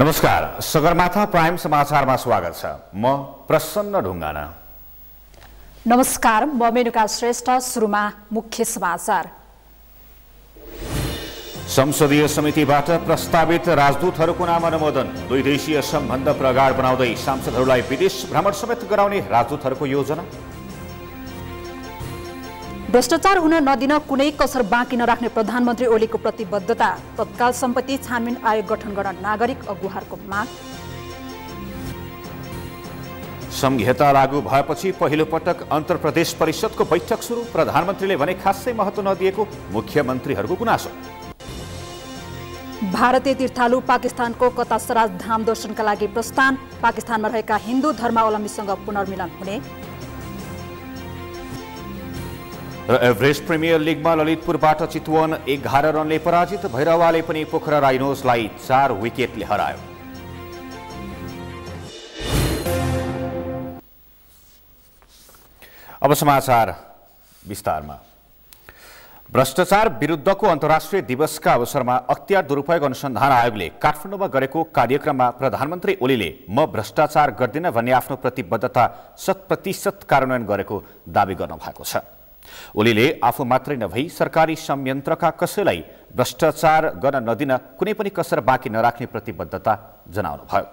नमस्कार, सगरमाथा प्राइम समाचारमा स्वागत छ। म प्रसन्न ढुङ्गाना। नमस्कार, म मेनुका श्रेष्ठ। सुरुमा मुख्य समाचार। संसदीय समितिबाट प्रस्तावित राजदूतहरूको नाम अनुमोदन। दुई देशीय सम्बन्ध प्रगाढ बनाउँदै सांसदहरूलाई विदेश भ्रमण समेत गराउने राजदूतहरूको योजना। भ्रष्टाचार हुन नदिन कुनै कसर बाँकी नराख्ने प्रधानमन्त्री ओलीको प्रतिबद्धता। तत्काल सम्पत्ति छानबिन आयोग गठन गर्न नागरिक अगुवाहरूको माग। संहिता लागू भएपछि पहिलो पटक अन्तर प्रदेश परिषदको बैठक सुरु। प्रधानमन्त्रीले भने खासै महत्त्व नदिएको मुख्यमन्त्रीहरूको गुनासो। भारतीय तीर्थालु पाकिस्तानको कतासराज धाम दर्शनका लागि प्रस्थान। पाकिस्तानमा रहेका हिन्दू धर्मावलम्बीसँग पुनर्मिलन हुने। र एभरेस्ट प्रिमियर लिगमा ललितपुरबाट चितवन 11 रनले पराजित। भैरवाले पनि पोखरा राइनोजलाई 4 विकेटले हरायो। अब समाचार विस्तारमा। भ्रष्टाचार विरुद्धको अन्तर्राष्ट्रिय दिवसका अवसरमा अख्तियार दुरुपयोग अनुसन्धान आयोगले काठमाडौँमा गरेको कार्यक्रममा प्रधानमन्त्री ओलीले म भ्रष्टाचार गर्दिन भन्ने आफ्नो प्रतिबद्धता 100% कार्यान्वयन गरेको दावी गर्नु भएको छ। ओलीले आफू मात्रै नभई सरकारी संयन्त्रका कसैलाई भ्रष्टाचार गर्न नदिन कुनै पनि कसर बाँकी नराख्ने प्रतिबद्धता जनाउनुभयो।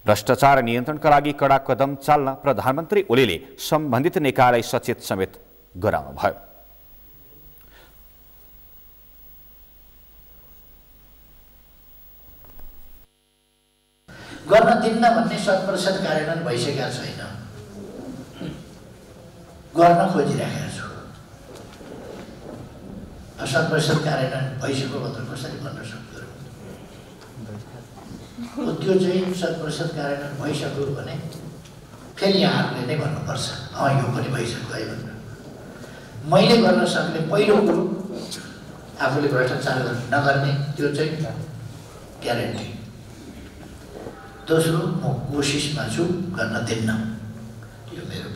भ्रष्टाचार नियन्त्रणका लागि कडा कदम चाल्न प्रधानमन्त्री ओलीले सम्बन्धित निकायलाई सचेत समेत गराउनुभयो। गर्न दिन्न भन्ने 100% कार्यान्वयन भइसकेको छैन। गर्न खोजिरहेको छु। 100% कार्यान्वयन भइसक्यो भनेर कसरी भन्न सक्छु? त्यो चाहिँ 100% कार्यान्वयन भइसक्यो भने फेरि यहाँहरूले नै भन्नुपर्छ यो पनि भइसक्यो है भनेर। मैले गर्न सक्ने पहिलो कुरो आफूले भ्रष्टाचार नगर्ने, त्यो चाहिँ ग्यारेन्टी। दोस्रो, म कोसिसमा छु गर्न दिन्न। यो मेरो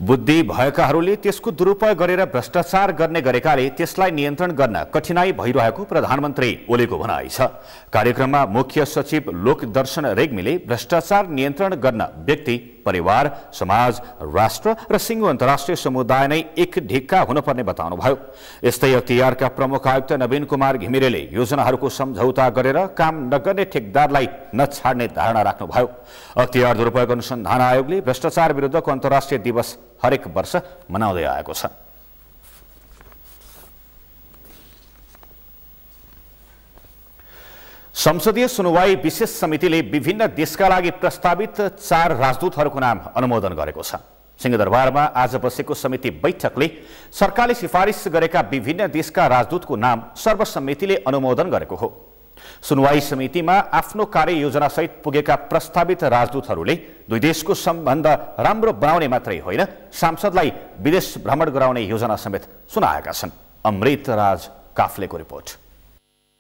बुद्धि भएकाहरूले त्यसको दुरुपयोग गरेर भ्रष्टाचार गर्ने गरेकाले त्यसलाई नियन्त्रण गर्न कठिनाई भइरहेको प्रधानमन्त्री ओलीको भनाइ छ। कार्यक्रममा मुख्य सचिव लोकदर्शन रेग्मीले भ्रष्टाचार नियन्त्रण गर्न व्यक्ति, परिवार, समाज, राष्ट्र र सिङ्गो अन्तर्राष्ट्रिय समुदाय नै एक ढिक्का हुनुपर्ने बताउनुभयो। यस्तै अख्तियारका प्रमुख आयुक्त नवीन कुमार घिमिरेले योजनाहरूको सम्झौता गरेर काम नगर्ने ठेकदारलाई नछाड्ने धारणा राख्नुभयो। अख्तियार दुरुपयोग अनुसन्धान आयोगले भ्रष्टाचार विरुद्धको अन्तर्राष्ट्रिय दिवस हरेक वर्ष मनाउँदै आएको छ। संसदीय सुनवाई विशेष समितिले विभिन्न देशका लागि प्रस्तावित 4 राजदूतहरूको नाम अनुमोदन गरेको छ। सिंहदरबारमा आज बसेको समिति बैठकले सरकारले सिफारिस गरेका विभिन्न देशका राजदूतको नाम सर्वसम्मतिले अनुमोदन गरेको हो। सुनवाई समितिमा आफ्नो कार्ययोजनासहित पुगेका प्रस्तावित राजदूतहरूले दुई देशको सम्बन्ध राम्रो बनाउने मात्रै होइन, सांसदलाई विदेश भ्रमण गराउने योजना समेत सुनाएका छन्। अमृतराज काफ्लेको रिपोर्ट।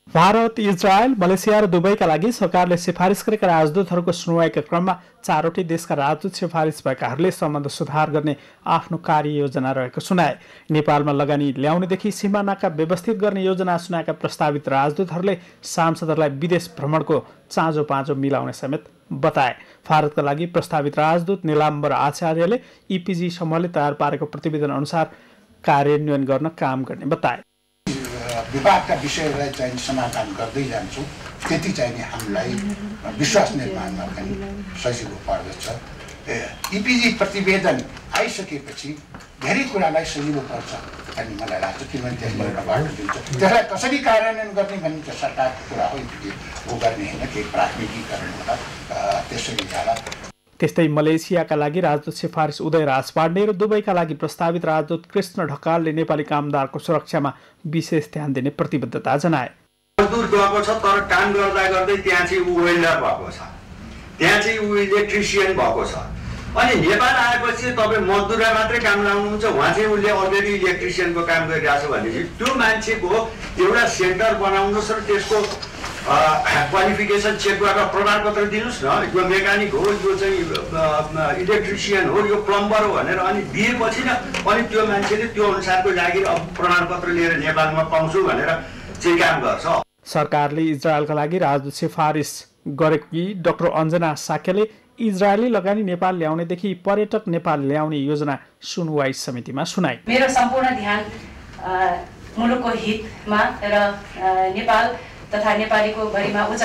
भारत, इजरायल, मलेसिया र दुबईका लागि सरकारले सिफारिस गरेका राजदूतहरूको सुनवाईका क्रममा 4वटै देशका राजदूत सिफारिस भएकाहरूले सम्बन्ध सुधार गर्ने आफ्नो कार्ययोजना रहेको सुनाए। नेपालमा लगानी ल्याउनेदेखि सीमानाका व्यवस्थित गर्ने योजना सुनाएका प्रस्तावित राजदूतहरूले सांसदहरूलाई विदेश भ्रमणको चाँजो पाँजो मिलाउने समेत बताए। भारतका लागि प्रस्तावित राजदूत निलाम्बर आचार्यले इपिजी समूहले तयार पारेको प्रतिवेदन अनुसार कार्यान्वयन गर्न काम गर्ने बताए। विवादका विषयलाई चाहिँ समाधान गर्दै जान्छौँ, त्यति चाहिँ हामीलाई विश्वास निर्माणमा पनि सजिलो पर्दछ। इपिजी प्रतिवेदन आइसकेपछि धेरै कुरालाई सजिलो पर्छ भन्ने मलाई लाग्छ, किनभने त्यसमा एउटा बाटो दिन्छ। त्यसलाई कसरी कार्यान्वयन गर्ने भन्ने चाहिँ सरकारको कुरा हो, वो गर्ने होइन, केही प्राथमिकीकरण होला त्यसरी जाला। त्यस्तै मलेसियाका लागि राजदूत सिफारिस उदयराज पाण्डे र दुबईका लागि प्रस्तावित राजदूत कृष्ण ढकालले नेपाली कामदारको सुरक्षामा विशेष ध्यान दिने प्रतिबद्धता जनाए। मजदुर गएको छ तर काम गर्दा गर्दै त्यहाँ चाहिँ ऊ वेल्डर भएको छ, त्यहाँ चाहिँ ऊ इलेक्ट्रिसियन भएको छ। अनि नेपाल आएपछि तपाईँ मजदुरलाई मात्रै काम लाउनुहुन्छ, उहाँ चाहिँ उसले अलरेडी इलेक्ट्रिसियनको काम गरिरहेको छ भनेपछि त्यो मान्छेको एउटा सेन्टर बनाउनुहोस् र त्यसको क्वालिफिकेसन चेक गरेर प्रमाणपत्र दिनुहोस् न, यो मेकानिक हो, यो चाहिँ इलेक्ट्रिसियन हो, यो प्लम्बर हो भनेर। अनि दिएपछि न अनि त्यो मान्छेले त्यो अनुसारको जागिर प्रमाणपत्र लिएर नेपालमा पाउँछु भनेर चाहिँ काम गर्छ। सरकारले इजरायलका लागि राजदूत सिफारिस गरेकी डाक्टर अञ्जना साक्यले इजरायली लगानी नेपाल ल्याउनेदेखि पर्यटक नेपाल ल्याउने योजना सुनवाई समितिमा सुनाए। मेरो सम्पूर्ण ध्यान मुलुकको हितमा र नेपाल तथा नेपालीको गरिमा उच्च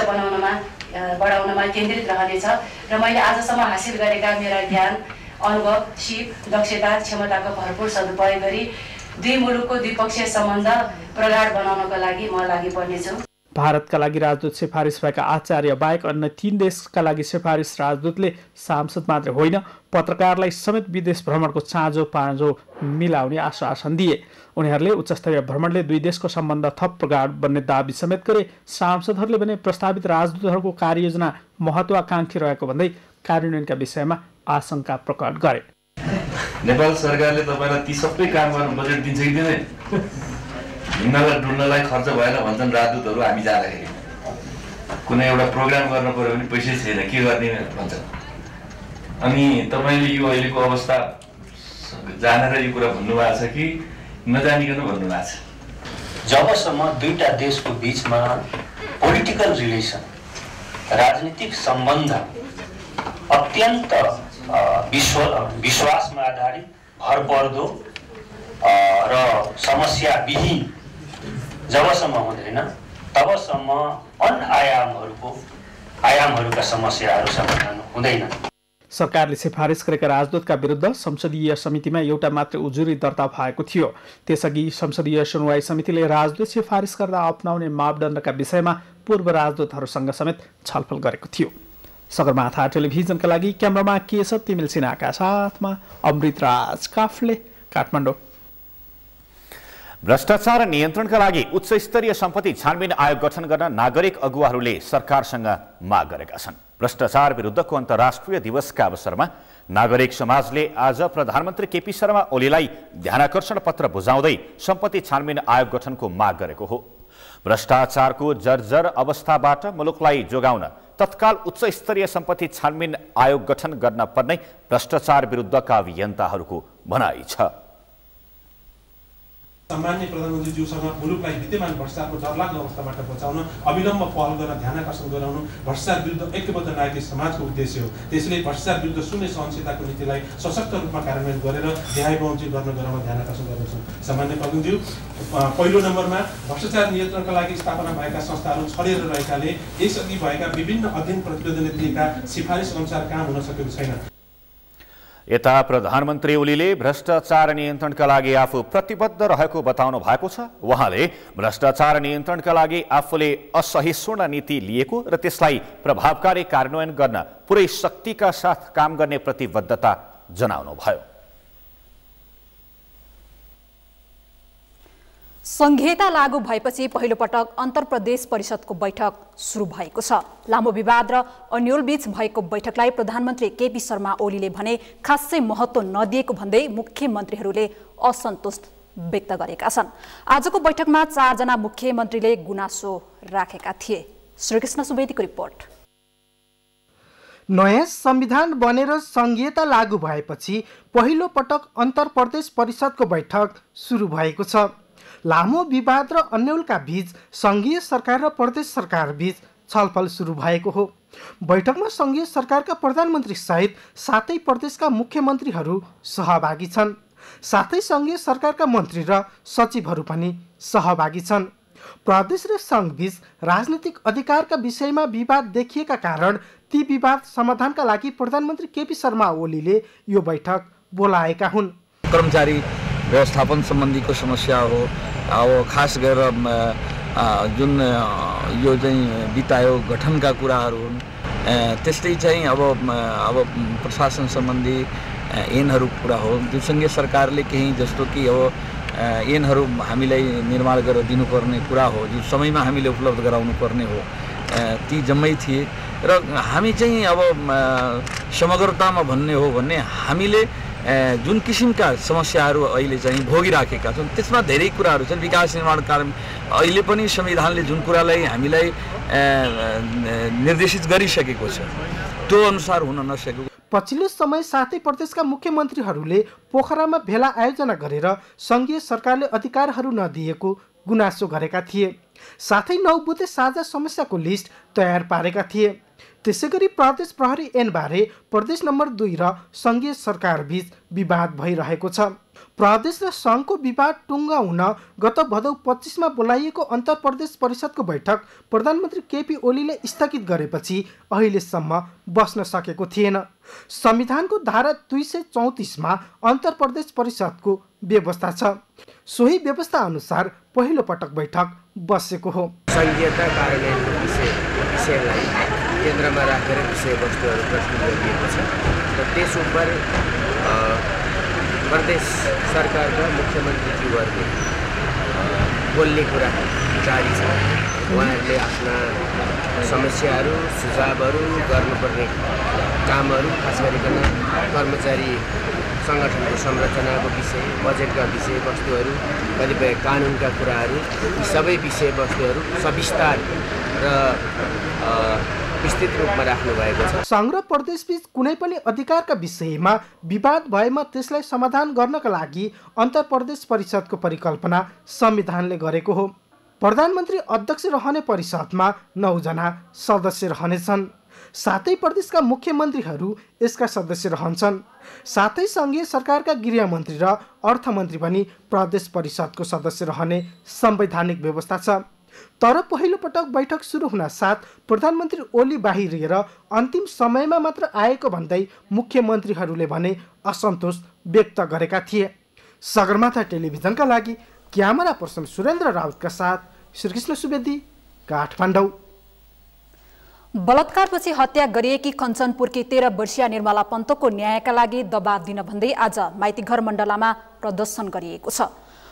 बढाउनमा केन्द्रित रहनेछ र मैले आजसम्म हासिल गरेका मेरा ज्ञान अनुभव सिप दक्षता क्षमताको भरपूर सदुपयोग गरी दुई मुलुकको द्विपक्षीय सम्बन्ध प्रगाढ बनाउनको लागि म लागि पर्नेछु। भारतका लागि राजदूत सिफारिस भएका आचार्य बाहेक अन्य 3 देशका लागि सिफारिस राजदूतले सांसद मात्र होइन पत्रकारलाई समेत विदेश भ्रमणको चाँजो पाँजो मिलाउने आश्वासन दिए। उनीहरूले उच्चस्तरीय भ्रमणले दुई देशको सम्बन्ध थप प्रगाढ बन्ने दाबी समेत गरे। सांसदहरूले भने प्रस्तावित राजदूतहरूको कार्ययोजना महत्वाकांक्षी रहेको भन्दै कार्यान्वयनका विषयमा आशंका प्रकट गरे। नेपाल सरकारले तपाईँलाई ती सबै काम गर्न बजेट दिन्छ कि दिँदैन? हिँड्नलाई डुल्नलाई खर्च भएन भन्छन् राजदूतहरू। हामी जाँदाखेरि कुनै एउटा प्रोग्राम गर्न पर्यो भने पैसै छैन के गर्ने भन्छन्। अनि तपाईँले यो अहिलेको अवस्था जानेर यो कुरा भन्नुभएको छ कि नजानिकन भन्नुभएको छ? जबसम्म दुईटा देशको बीचमा पोलिटिकल रिलेसन राजनीतिक सम्बन्ध अत्यन्त विश्वासमा आधारित भरपर्दो र समस्या विहीन जबसम्म हुँदैन तबसम्म आयामहरूका समस्याहरू समाधान हुँदैन। सरकारले सिफारिस गरेका राजदूतका विरुद्ध संसदीय समितिमा एउटा मात्र उजुरी दर्ता भएको थियो। त्यसअघि संसदीय सुनवाई समितिले राजदूत सिफारिस गर्दा अपनाउने मापदण्डका विषयमा पूर्व राजदूतहरूसँग समेत छलफल गरेको थियो। सगरमाथा टेलिभिजनका लागि क्यामेरामा केशव तिमिल सिन्हाका साथमा अमृतराज काफले, काठमाडौँ। भ्रष्टाचार नियन्त्रणका लागि उच्च स्तरीय सम्पत्ति छानबिन आयोग गठन गर्न नागरिक अगुवाहरूले सरकारसँग माग गरेका छन्। भ्रष्टाचार विरुद्धको अन्तर्राष्ट्रिय दिवसका अवसरमा नागरिक समाजले आज प्रधानमन्त्री केपी शर्मा ओलीलाई ध्यानाकर्षण पत्र बुझाउँदै सम्पत्ति छानबिन आयोग गठनको माग गरेको हो। भ्रष्टाचारको जर्जर अवस्थाबाट मुलुकलाई जोगाउन तत्काल उच्च स्तरीय सम्पत्ति छानबिन आयोग गठन गर्न पर्ने भ्रष्टाचार विरुद्धका अभियन्ताहरूको भनाइ छ। सामान्य प्रधानमन्त्रीज्यूसँग मुलुकलाई विद्यमान भ्रष्टाचारको डरलाग्दो अवस्थाबाट बचाउन अविलम्ब पहल गर्न ध्यानाकर्षण गराउनु भ्रष्टाचार विरुद्ध ऐक्यबद्ध नागरिक समाजको उद्देश्य हो। त्यसैले भ्रष्टाचार विरुद्ध शून्य सहनशीलताको नीतिलाई सशक्त रूपमा कार्यान्वयन गरेर न्याय बमोजिम गर्न गराउन ध्यानाकर्षण गर्दछौँ। सामान्य प्रधानमन्त्री पहिलो नम्बरमा भ्रष्टाचार नियन्त्रणका लागि स्थापना भएका संस्थाहरू छरिएर रहेकाले यसअघि भएका विभिन्न अध्ययन प्रतिवेदनले दिएका सिफारिस अनुसार काम हुन सकेको छैन। यता प्रधानमन्त्री ओलीले भ्रष्टाचार नियन्त्रणका लागि आफू प्रतिबद्ध रहेको बताउनु भएको छ। उहाँले भ्रष्टाचार नियन्त्रणका लागि आफूले असहिष्णु नीति लिएको र त्यसलाई प्रभावकारी कार्यान्वयन गर्न पुरै शक्तिका साथ काम गर्ने प्रतिबद्धता जनाउनुभयो। संघीयता लागू भएपछि पहिलो पटक अन्तरप्रदेश परिषदको बैठक सुरु भएको छ। लामो विवाद र अन्योलबीच भएको बैठकलाई प्रधानमन्त्री केपी शर्मा ओलीले भने खासै महत्त्व नदिएको भन्दै मुख्यमन्त्रीहरूले असन्तोष व्यक्त गरेका छन्। आजको बैठकमा 4 जना मुख्यमन्त्रीले गुनासो राखेका थिए। श्रीकृष्ण सुवेदीको रिपोर्ट। नयाँ संविधान बनेर संघीयता लागू भएपछि पहिलो पटक अन्तरप्रदेश परिषदको बैठक सुरु भएको छ। लामो विवाद र अन्यलका बीच संघीय सरकार र प्रदेश सरकार बीच छलफल सुरु भएको हो। बैठकमा संघीय सरकारका प्रधानमन्त्री सहित 7 प्रदेशका मुख्यमन्त्रीहरू सहभागी छन्। साथै संघीय सरकारका मन्त्री र सचिवहरू पनि सहभागी छन्। प्रदेश र संघ बीच राजनीतिक अधिकारका विषयमा विवाद देखिएका कारण ती विवाद समाधानका लागि प्रधानमन्त्री केपी शर्मा ओलीले यो बैठक बोलाएका हुन्। कर्मचारी व्यवस्थापन सम्बन्धीको समस्या हो। अब खास गरेर जुन यो चाहिँ वित्त आयोग गठनका कुराहरू हुन्। त्यस्तै चाहिँ अब प्रशासन सम्बन्धी ऐनहरू कुरा हो। जुन सङ्घीय सरकारले केही जस्तो कि अब ऐनहरू हामीलाई निर्माण गरेर दिनुपर्ने कुरा हो, जुन समयमा हामीले उपलब्ध गराउनु पर्ने हो, ती जम्मै थिए। र हामी चाहिँ अब समग्रतामा भन्ने हो भने हामीले जुन किसिमका समस्याहरू अहिले चाहिँ भोगिराखेका छौँ त्यसमा धेरै कुराहरू छन्। विकास निर्माण कार्य अहिले पनि संविधानले जुन कुरालाई हामीलाई निर्देशित गरिसकेको छ त्यो अनुसार हुन नसकेको। पछिल्लो समय 7 प्रदेशका मुख्यमन्त्रीहरूले पोखरामा भेला आयोजना गरेर संघीय सरकारले अधिकारहरू नदिएको गुनासो गरेका थिए। साथै 9 बुँदे साझा समस्याको लिस्ट तयार पारेका थिए। त्यसैगरी प्रदेश प्रहरी ऐन बारे प्रदेश नम्बर 2 र संघीय सरकार बीच विवाद भइरहेको छ। प्रदेश र संघको विवाद टुङ्गाउन गत भदौ 25 मा बोलाइएको अन्तर प्रदेश परिषदको बैठक प्रधानमन्त्री केपी ओलीले स्थगित गरेपछि अहिलेसम्म बस्न सकेको थिएन। संविधानको धारा 234 मा अन्तर प्रदेश परिषदको व्यवस्था छ। सोही व्यवस्था अनुसार पहिलो पटक बैठक बसेको हो। संघीयता कार्यान्वयनको विषयलाई केन्द्रमा राखेर विषयवस्तुहरू प्रस्तुत गरिएको छ र त्यस उप प्रदेश सरकारका मुख्यमन्त्रीज्यूहरूले बोल्ने कुरा जारी छ। उहाँहरूले आफ्ना समस्याहरू सुझावहरू गर्नुपर्ने कामहरू खास गरिकन कर्मचारी सङ्गठनको संरचनाको विषय, बजेटका विषयवस्तुहरू, कतिपय कानुनका कुराहरू, यी सबै विषयवस्तुहरू सविस्तार र विस्तृत रूपमा राख्नु भएको छ। संघ र प्रदेशबीच कुनै पनि अधिकारका विषयमा विवाद भएमा त्यसलाई समाधान गर्नका लागि अन्तर प्रदेश परिषदको परिकल्पना संविधानले गरेको हो। प्रधानमन्त्री अध्यक्ष रहने परिषदमा 9 जना सदस्य रहनेछन्। सातै प्रदेशका मुख्यमन्त्रीहरू यसका सदस्य रहन्छन्। साथै संघीय सरकारका गृहमन्त्री र अर्थमन्त्री पनि प्रदेश परिषदको सदस्य रहने संवैधानिक व्यवस्था छ। तर पहिलो पटक बैठक सुरु हुन साथ प्रधानमन्त्री ओली बाहिरिएर अन्तिम समयमा मात्र आएको भन्दै मुख्यमन्त्रीहरूले भने असन्तोष व्यक्त गरेका थिए। सगरमाथा टेलिभिजनका लागि क्यामेरा पर्सन सुरेन्द्र राउतका साथ श्रीकृष्ण सुवेदी, काठमाडौँ। बलात्कारपछि हत्या गरिएकी कञ्चनपुरकी 13 वर्षीय निर्मला पन्तको न्यायका लागि दबाब दिन भन्दै आज माइतीघर मण्डलामा प्रदर्शन गरिएको छ।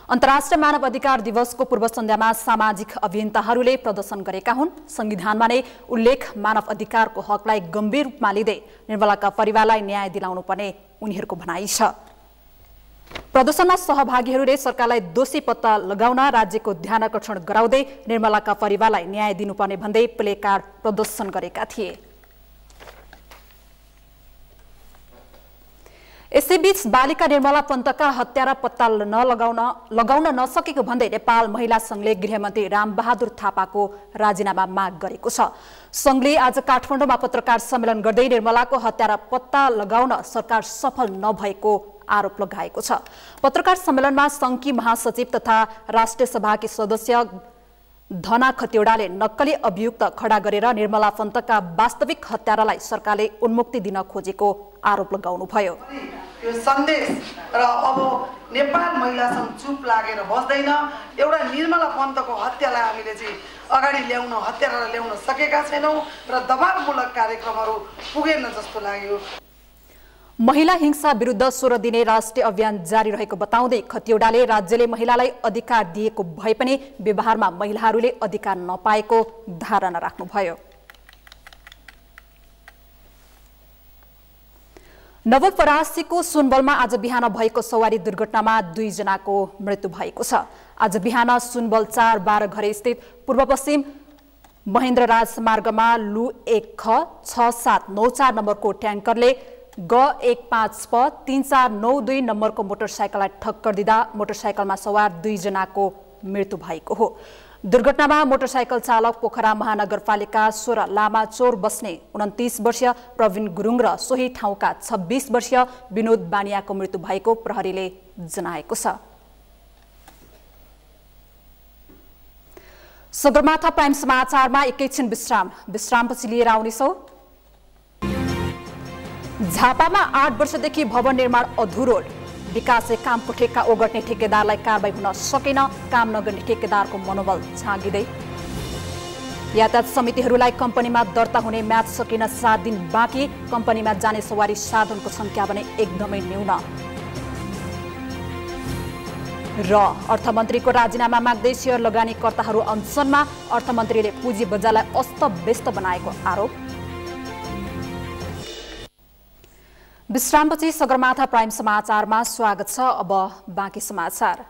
अन्तर्राष्ट्रिय मानव अधिकार दिवसको पूर्व सन्ध्यामा सामाजिक अभियन्ताहरूले प्रदर्शन गरेका हुन्। संविधानमा नै उल्लेख मानव अधिकारको हकलाई गम्भीर रूपमा लिँदै निर्मलाका परिवारलाई न्याय दिलाउनु पर्ने उनीहरूको भनाइ छ। प्रदर्शनमा सहभागीहरूले सरकारलाई दोषी पत्ता लगाउन राज्यको ध्यानकर्षण गराउँदै निर्मलाका परिवारलाई न्याय दिनुपर्ने भन्दै प्लेकार्ड प्रदर्शन गरेका थिए। यसैबीच बालिका निर्मला पन्तका हत्या र पत्ता लगाउन नसकेको भन्दै नेपाल महिला संघले गृहमन्त्री रामबहादुर थापाको राजीनामा माग गरेको छ। संघले आज काठमाडौँमा पत्रकार सम्मेलन गर्दै निर्मलाको हत्या र पत्ता लगाउन सरकार सफल नभएको आरोप लगाएको छ। पत्रकार सम्मेलनमा संघकी महासचिव तथा राष्ट्रिय सभाकी सदस्य धना खतिवड़ाले नक्कली अभियुक्त खडा गरेर निर्मला पन्तका वास्तविक हत्यारालाई सरकारले उन्मुक्ति दिन खोजेको आरोप लगाउनुभयो। यो सन्देश र अब नेपाल महिला संघ चुप लागेर बस्दैन। एउटा निर्मला पन्तको हत्यालाई हामीले चाहिँ अगाडि ल्याउन, हत्यारालाई ल्याउन सकेका छैनौँ र दबावमूलक कार्यक्रमहरू पुगेन जस्तो लाग्यो। महिला हिंसा विरुद्ध 16 दिने राष्ट्रिय अभियान जारी रहेको बताउँदै खतिवड़ाले राज्यले महिलालाई अधिकार दिएको भए पनि व्यवहारमा महिलाहरूले अधिकार नपाएको धारणा राख्नुभयो। नवलपरासीको सुनवलमा आज बिहान भएको सवारी दुर्घटनामा 2 जनाको मृत्यु भएको छ। आज बिहान सुनवल 4-12 घरे स्थित पूर्व पश्चिम महेन्द्र राजमार्गमा लु 1 ख 6794 नम्बरको ट्याङ्करले G15P3492 नम्बरको मोटरसाइकललाई टक्कर दिँदा मोटरसाइकलमा सवार 2 जनाको मृत्यु भएको हो। दुर्घटनामा मोटरसाइकल चालक पोखरा महानगरपालिका 16 लामाचोर बस्ने 29 वर्षीय प्रवीण गुरुङ र सोही ठाउँका 26 वर्षीय विनोद बानियाको मृत्यु भएको प्रहरीले जनाएको छ। सगरमाथा प्राइम समाचारमा एकैछिन विश्रामपछि लिएर आउनेछौँ। झापामा 8 वर्षदेखि भवन निर्माण अधुरो, विकासले कामको ठेक्का ओगट्ने ठेकेदारलाई कारबाही हुन सकेन, काम नगर्ने ठेकेदारको मनोबल झाँगिँदै। यातायात समितिहरूलाई कम्पनीमा दर्ता हुने म्याद सकिन 7 दिन बाँकी, कम्पनीमा जाने सवारी साधनको संख्या भने एकदमै न्यून। र अर्थमन्त्रीको राजीनामा माग्दै शेयर लगानीकर्ताहरू अनसनमा, अर्थमन्त्रीले पुँजी बजारलाई अस्तव्यस्त बनाएको आरोप। विश्रामपछि सगरमाथा प्राइम समाचारमा स्वागत छ। अब बाँकी समाचार।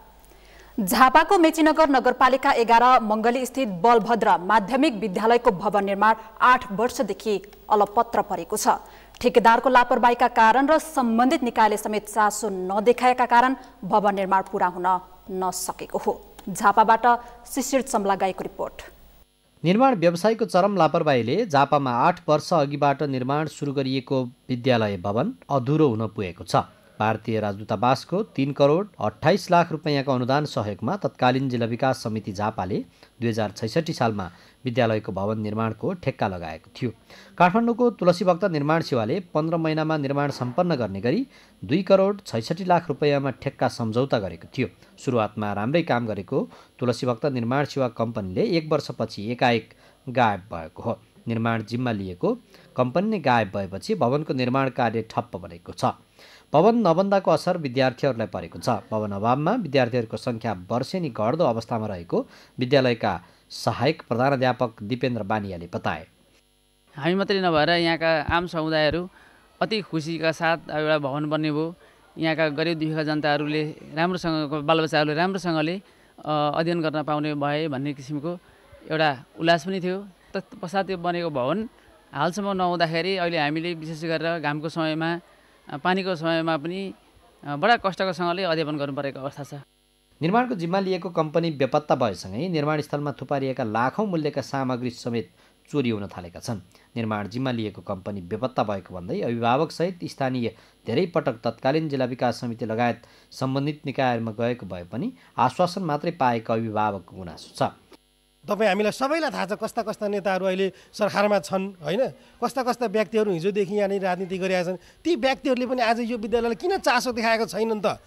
झापाको मेचीनगर नगरपालिका 11 मंगली स्थित बलभद्र माध्यमिक विद्यालयको भवन निर्माण 8 वर्षदेखि अलपत्र परेको छ। ठेकेदारको लापरवाहीका कारण र सम्बन्धित निकायले समेत चासो नदेखाएका कारण भवन निर्माण पूरा हुन नसकेको हो। झापाबाट शिशिर चम्लागाईको रिपोर्ट। निर्माण व्यवसायको चरम लापरवाहीले झापामा 8 वर्ष अघिबाट निर्माण सुरु गरिएको विद्यालय भवन अधुरो हुन पुगेको छ। भारतीय राजदूतावासको 3 करोड 28 लाख रुपैयाँको अनुदान सहयोगमा तत्कालीन जिल्ला विकास समिति झापाले 2066 सालमा विद्यालयको भवन निर्माणको ठेक्का लगाएको थियो। काठमाडौँको तुलसीभक्त निर्माण सेवाले 15 महिनामा निर्माण सम्पन्न गर्ने गरी 2 करोड 66 लाख रुपैयाँमा ठेक्का सम्झौता गरेको थियो। सुरुवातमा राम्रै काम गरेको तुलसीभक्त निर्माण सेवा कम्पनीले 1 वर्षपछि एकाएक गायब भएको हो। निर्माण जिम्मा लिएको कम्पनी नै गायब भएपछि भवनको निर्माण कार्य ठप्प बनेको छ। भवन नबन्दाको असर विद्यार्थीहरूलाई परेको छ। भवन अभावमा विद्यार्थीहरूको सङ्ख्या वर्षेनी घट्दो अवस्थामा रहेको विद्यालयका सहायक प्रधानाध्यापक दिपेन्द्र बानियाले बताए। हामी मात्रै नभएर यहाँका आम समुदायहरू अति खुसीका साथ एउटा भवन बन्ने भयो। यहाँका गरिब दुखीका जनताहरूले राम्रोसँग बालबच्चाहरूले राम्रोसँगले अध्ययन गर्न पाउने भए भन्ने किसिमको एउटा उल्लास पनि थियो। तत्पश्चात यो बनेको भवन हालसम्म नहुँदाखेरि अहिले हामीले विशेष गरेर घामको समयमा पानीको समयमा पनि बडा कष्टकरसँगले अध्ययन गर्नुपरेको अवस्था छ। निर्माणको जिम्मा लिएको कम्पनी बेपत्ता भएसँगै निर्माण स्थलमा थुपारिएका लाखौँ मूल्यका सामग्री समेत चोरी हुन थालेका छन्। निर्माण जिम्मा लिएको कम्पनी बेपत्ता भएको भन्दै अभिभावकसहित स्थानीय धेरै पटक तत्कालीन जिल्ला विकास समिति लगायत सम्बन्धित निकायहरूमा गएको भए पनि आश्वासन मात्रै पाएको अभिभावकको गुनासो छ। तपाईँ हामीलाई सबैलाई थाहा छ कस्ता कस्ता नेताहरू अहिले सरकारमा छन् होइन, कस्ता कस्ता व्यक्तिहरू हिजोदेखि यहाँनिर राजनीति गरिरहेका छन्। ती व्यक्तिहरूले पनि आज यो विद्यालयलाई किन चासो देखाएको छैनन् त?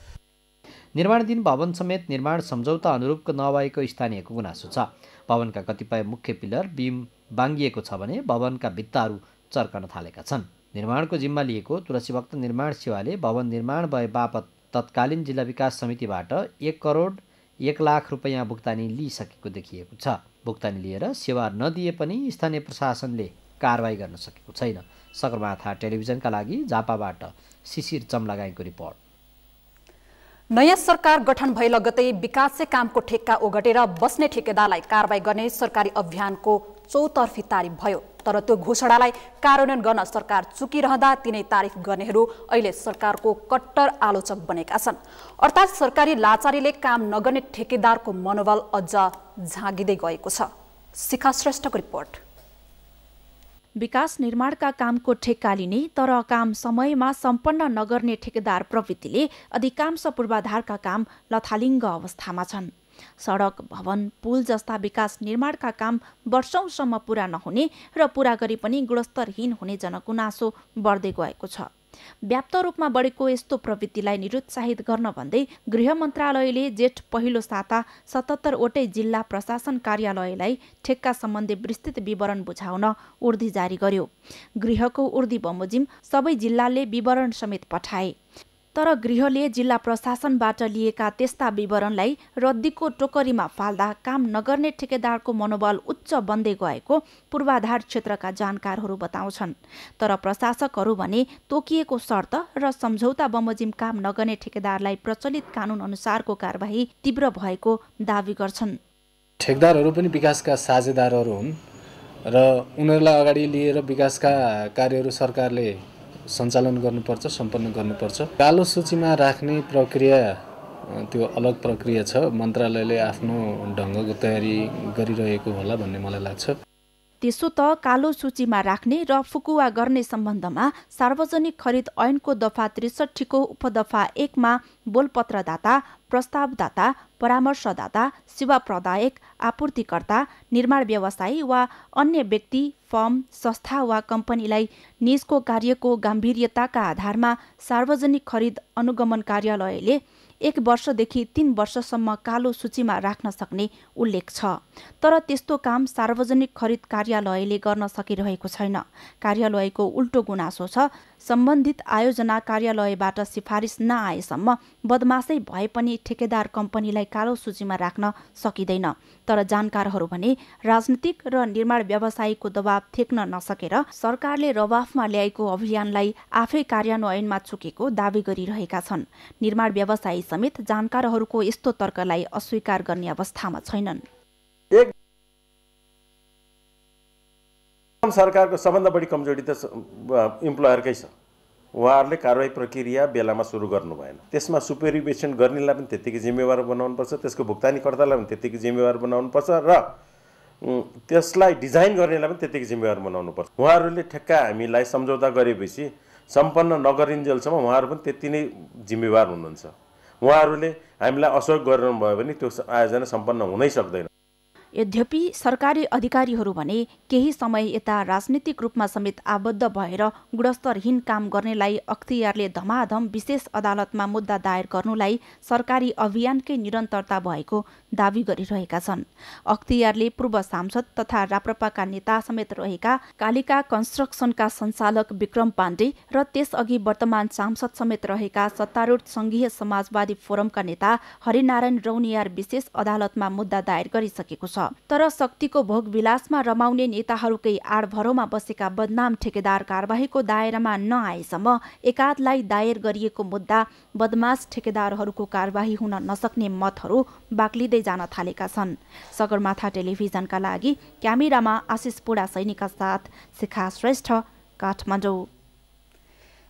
निर्माणाधीन भवन समेत निर्माण सम्झौता अनुरूपको नभएको स्थानीयको गुनासो छ। भवनका कतिपय मुख्य पिलर बिम बाङ्गिएको छ भने भवनका भित्ताहरू चर्कन थालेका छन्। निर्माणको जिम्मा लिएको तुलसीभक्त निर्माण सेवाले भवन निर्माण भए बापत तत्कालीन जिल्ला विकास समितिबाट 1 करोड 1 लाख रुपैयाँ भुक्तानी लिइसकेको देखिएको छ। भुक्तानी लिएर सेवा नदिए पनि स्थानीय प्रशासनले कारवाही गर्न सकेको छैन। सगरमाथा टेलिभिजनका लागि झापाबाट शिशिर चम्लागाईको रिपोर्ट। नयाँ सरकार गठन भए लगतै विकासे कामको ठेक्का ओगटेर बस्ने ठेकेदारलाई कारबाही गर्ने सरकारी अभियानको चौतर्फी तारिफ भयो। तर त्यो घोषणालाई कार्यान्वयन गर्न सरकार चुकिरहँदा तिनै तारिफ गर्नेहरू अहिले सरकारको कट्टर आलोचक बनेका छन्। अर्थात् सरकारी लाचारीले काम नगर्ने ठेकेदारको मनोबल अझ झाँगिँदै गएको छ। शिखा श्रेष्ठको रिपोर्ट। विकास निर्माणका कामको ठेक्का लिने तर काम समयमा सम्पन्न नगर्ने ठेकेदार प्रवृत्तिले अधिकांश पूर्वाधारका काम लथालिङ्ग अवस्थामा छन्। सडक, भवन, पुल जस्ता विकास निर्माणका काम वर्षौंसम्म पूरा नहुने र पूरा गरी पनि गुणस्तरहीन हुने जनगुनासो बढ्दै गएको छ। व्याप्त रूपमा बढेको यस्तो प्रवृत्तिलाई निरुत्साहित गर्न भन्दै गृह मन्त्रालयले जेठ पहिलो साता 77 वटै जिल्ला प्रशासन कार्यालयलाई ठेक्का सम्बन्धी विस्तृत विवरण बुझाउन उर्दी जारी गर्यो। गृहको उर्दी बमोजिम सबै जिल्लाले विवरण समेत पठाए। तर गृहले जिल्ला प्रशासनबाट लिएका त्यस्ता विवरणलाई रद्दीको टोकरीमा फाल्दा काम नगर्ने ठेकेदारको मनोबल उच्च बन्दै गएको पूर्वाधार क्षेत्रका जानकारहरू बताउँछन्। तर प्रशासकहरू भने तोकिएको शर्त र सम्झौता बमोजिम काम नगर्ने ठेकेदारलाई प्रचलित कानुन अनुसारको कारबाही तीव्र भएको दावी गर्छन्। ठेकेदारहरू पनि विकासका साझेदारहरू हुन् र उनीहरूलाई अगाडि लिएर विकासका कार्यहरू सरकारले सञ्चालन गर्नुपर्छ, सम्पन्न गर्नुपर्छ। कालो सूचीमा राख्ने प्रक्रिया त्यो अलग प्रक्रिया छ। मन्त्रालयले आफ्नो ढङ्गको तयारी गरिरहेको होला भन्ने मलाई लाग्छ। त्यसो त कालो सूचीमा राख्ने र फुकुवा गर्ने सम्बन्धमा सार्वजनिक खरिद ऐनको दफा 63 को उपदफा 1 मा बोलपत्रदाता, प्रस्तावदाता, परामर्शदाता, सेवा प्रदायक, आपूर्तिकर्ता, निर्माण व्यवसायी वा अन्य व्यक्ति, फर्म, संस्था वा कम्पनीलाई निजको कार्यको गम्भीर्यताका आधारमा सार्वजनिक खरिद अनुगमन कार्यालयले 1 वर्षदेखि 3 वर्षसम्म कालो सूचीमा राख्न सक्ने उल्लेख छ। तर त्यस्तो काम सार्वजनिक खरिद कार्यालयले गर्न सकिरहेको छैन। कार्यालयको उल्टो गुनासो छ, सम्बन्धित आयोजना कार्यालयबाट सिफारिस नआएसम्म बदमासै भए पनि ठेकेदार कम्पनीलाई कालो सूचीमा राख्न सकिँदैन। तर जानकारहरू भने राजनीतिक र निर्माण व्यवसायीको दबाव थेक्न नसकेर सरकारले रवाफमा ल्याएको अभियानलाई आफै कार्यान्वयनमा चुकेको दावी गरिरहेका छन्। निर्माण व्यवसायी समेत जानकारहरूको यस्तो तर्कलाई अस्वीकार गर्ने अवस्थामा छैनन्। सरकारको सबभन्दा बढी कमजोरी त इम्प्लोयरकै छ। उहाँहरूले कारबाही प्रक्रिया बेलामा सुरु गर्नु भएन। त्यसमा सुपरभिजन गर्नेलाई पनि त्यत्तिकै जिम्मेवार बनाउनुपर्छ, त्यसको भुक्तानीकर्तालाई पनि त्यत्तिकै जिम्मेवार बनाउनुपर्छ र त्यसलाई डिजाइन गर्नेलाई पनि त्यत्तिकै जिम्मेवार बनाउनुपर्छ। उहाँहरूले ठ्याक्क हामीलाई सम्झौता गरेपछि सम्पन्न नगरिन्जेलसम्म उहाँहरू पनि त्यति नै जिम्मेवार हुनुहुन्छ। उहाँहरूले हामीलाई असहयोग गर्नुभयो भने त्यो आयोजना सम्पन्न हुनै सक्दैन। यद्यपि सरकारी अधिकारीहरू भने केही समय यता राजनीतिक रूपमा समेत आबद्ध भएर गुणस्तरहीन काम गर्नेलाई अख्तियारले धमाधम विशेष अदालतमा मुद्दा दायर गर्नुलाई सरकारी अभियानकै निरन्तरता भएको दावी गरिरहेका छन्। अख्तियारले पूर्व सांसद तथा राप्रपाका नेता समेत रहेका कालिका कन्स्ट्रक्सनका सञ्चालक विक्रम पाण्डे र त्यसअघि वर्तमान सांसद समेत रहेका सत्तारूढ संघीय समाजवादी फोरमका नेता हरिनारायण रौनियार विशेष अदालतमा मुद्दा दायर गरिसकेको छ। तर शक्तिको भोग विलासमा रमाउने नेताहरूकै आडभरोमा बसेका बदनाम ठेकेदार कारबाहीको दायरामा नआएसम्म एकाधलाई दायर गरिएको मुद्दा बदमाश ठेकेदारहरूको कारबाही हुन नसक्ने मतहरू बाक्लिँदै जान थालेका छन्। सगरमाथा टेलिभिजनका लागि क्यामेरामा आशिष पुडा सैनिकका साथ शिखा श्रेष्ठ, काठमाडौँ।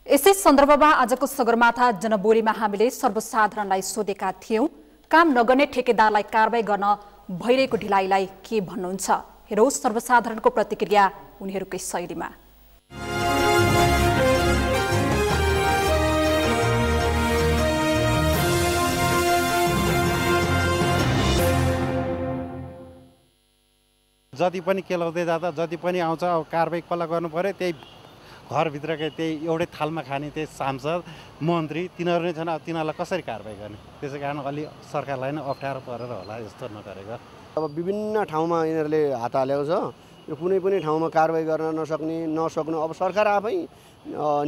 यसै सन्दर्भमा आजको सगरमाथा जनबोलीमा हामीले सर्वसाधारणलाई सोधेका थियौं, काम नगर्ने ठेकेदारलाई कारबाही गर्न भइरहेको ढिलाइलाई के भन्नुहुन्छ? हेरौँ सर्वसाधारणको प्रतिक्रिया उनीहरूकै शैलीमा। जति पनि केलाउँदै जाँदा जति पनि आउँछ अब कारबाही कसलाई गर्नु पर्यो, त्यही घरभित्रकै त्यही एउटै थालमा खाने त्यही सांसद मन्त्री तिनीहरू नै छन्। अब तिनीहरूलाई कसरी कारबाही गर्ने? त्यसै कारण अलि सरकारलाई नै अप्ठ्यारो परेर होला यस्तो नगरेको। अब विभिन्न ठाउँमा यिनीहरूले हात हालेको छ, यो कुनै पनि ठाउँमा कारबाही गर्न नसक्नु। अब सरकार आफै